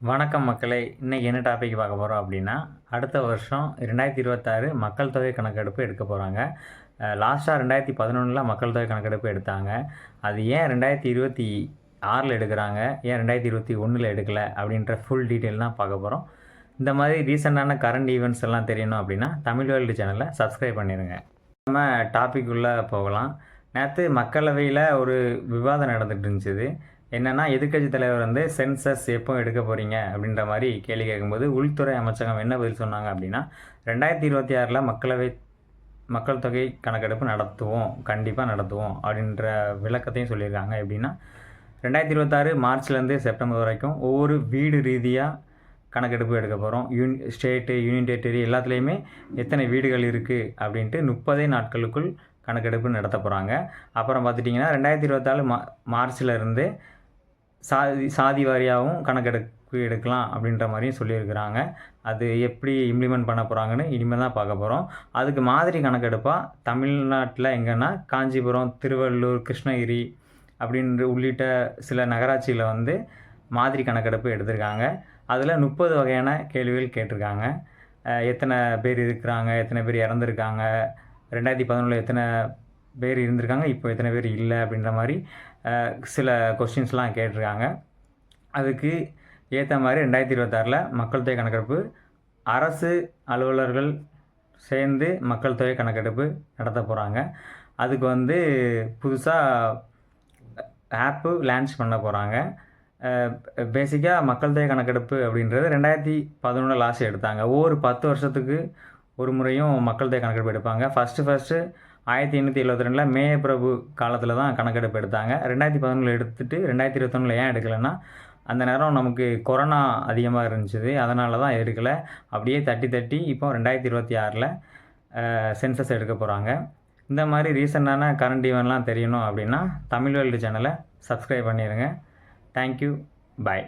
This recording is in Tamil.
வணக்கம் மக்களே! இன்னைக்கு என்ன டாபிக் பார்க்க போறோம் அப்படின்னா, அடுத்த வருஷம் 2026 மக்கள் தொகை கணக்கெடுப்பு எடுக்க போறாங்க. லாஸ்ட்டா 2011ல மக்கள் தொகை கணக்கெடுப்பு எடுத்தாங்க. அது ஏன் 2026ல எடுக்குறாங்க? ஏன் 2021ல எடுக்கல? அப்படின்ற ஃபுல் டீட்டெயில் தான் பார்க்க போறோம். இந்த மாதிரி ரீசெண்டான கரண்ட் ஈவெண்ட்ஸ் எல்லாம் தெரியணும் அப்படின்னா, தமிழ் வேர்ல்டு சேனலை சப்ஸ்கிரைப் பண்ணிருங்க. நம்ம டாபிக் உள்ள போகலாம். நேத்து மக்களவையில ஒரு விவாதம் நடந்துட்டு இருந்துச்சு. என்னன்னா, எதிர்க்கட்சி தலைவர் வந்து சென்சஸ் எப்போ எடுக்க போறீங்க அப்படின்ற மாதிரி கேள்வி கேட்கும்போது, உள்துறை அமைச்சகம் என்ன பதில் சொன்னாங்க அப்படின்னா, 2026ல மக்கள் தொகை கணக்கெடுப்பு நடத்துவோம், கண்டிப்பாக நடத்துவோம் அப்படின்ற விளக்கத்தையும் சொல்லியிருக்காங்க. எப்படின்னா, 2026 மார்ச்லேருந்து செப்டம்பர் வரைக்கும் ஒவ்வொரு வீடு ரீதியாக கணக்கெடுப்பு எடுக்க போகிறோம். ஸ்டேட்டு, யூனியன் டெரிட்டரி எல்லாத்துலேயுமே எத்தனை வீடுகள் இருக்குது அப்படின்ட்டு 30 நாட்களுக்குள் கணக்கெடுப்பு நடத்த போகிறாங்க. அப்புறம் பார்த்துட்டிங்கன்னா 2024 மார்ச்லேருந்து சாதி வாரியாகவும் கணக்கெடுப்பு எடுக்கலாம் அப்படின்ற மாதிரியும் சொல்லியிருக்கிறாங்க. அது எப்படி இம்ப்ளிமெண்ட் பண்ண போகிறாங்கன்னு இனிமேல் தான் பார்க்க போகிறோம். அதுக்கு மாதிரி கணக்கெடுப்பாக தமிழ்நாட்டில் எங்கன்னா காஞ்சிபுரம், திருவள்ளூர், கிருஷ்ணகிரி அப்படின்ற உள்ளிட்ட சில நகராட்சியில் வந்து மாதிரி கணக்கெடுப்பு எடுத்திருக்காங்க. அதில் 30 வகையான கேள்விகள் கேட்டிருக்காங்க. எத்தனை பேர் இருக்கிறாங்க, எத்தனை பேர் இறந்துருக்காங்க, 2011ல் எத்தனை பேர் இருந்திருக்காங்க, இப்போ எத்தனை பேர் இல்லை அப்படின்ற மாதிரி சில கொஸ்டின்ஸ்லாம் கேட்டிருக்காங்க. அதுக்கு ஏற்ற மாதிரி 2026ல் மக்கள் தொகை கணக்கெடுப்பு அரசு அலுவலர்கள் சேர்ந்து மக்கள் தொகை கணக்கெடுப்பு நடத்த போகிறாங்க. அதுக்கு வந்து புதுசாக ஆப்பு லான்ச் பண்ண போகிறாங்க. பேசிக்காக மக்கள் தொகை கணக்கெடுப்பு அப்படின்றது 2011 லாஸ்ட் எடுத்தாங்க. ஒவ்வொரு 10 வருஷத்துக்கு ஒரு முறையும் மக்கள் தொகை கணக்கெடுப்பு எடுப்பாங்க. ஃபஸ்ட்டு 1872ல் மேய பிரபு காலத்தில் தான் கணக்கெடுப்பு எடுத்தாங்க. 2011 எடுத்துட்டு 2021 ஏன் எடுக்கலைன்னா, அந்த நேரம் நமக்கு கொரோனா அதிகமாக இருந்துச்சு, அதனால தான் எடுக்கலை. அப்படியே தட்டி இப்போ 2026ல் சென்சஸ் எடுக்க போகிறாங்க. இந்த மாதிரி ரீசெண்டான கரண்ட் ஈவெண்ட்லாம் தெரியணும் அப்படின்னா தமிழ் வேர்ல்டு சேனலை சப்ஸ்கிரைப் பண்ணிடுங்க. தேங்க்யூ. பாய்.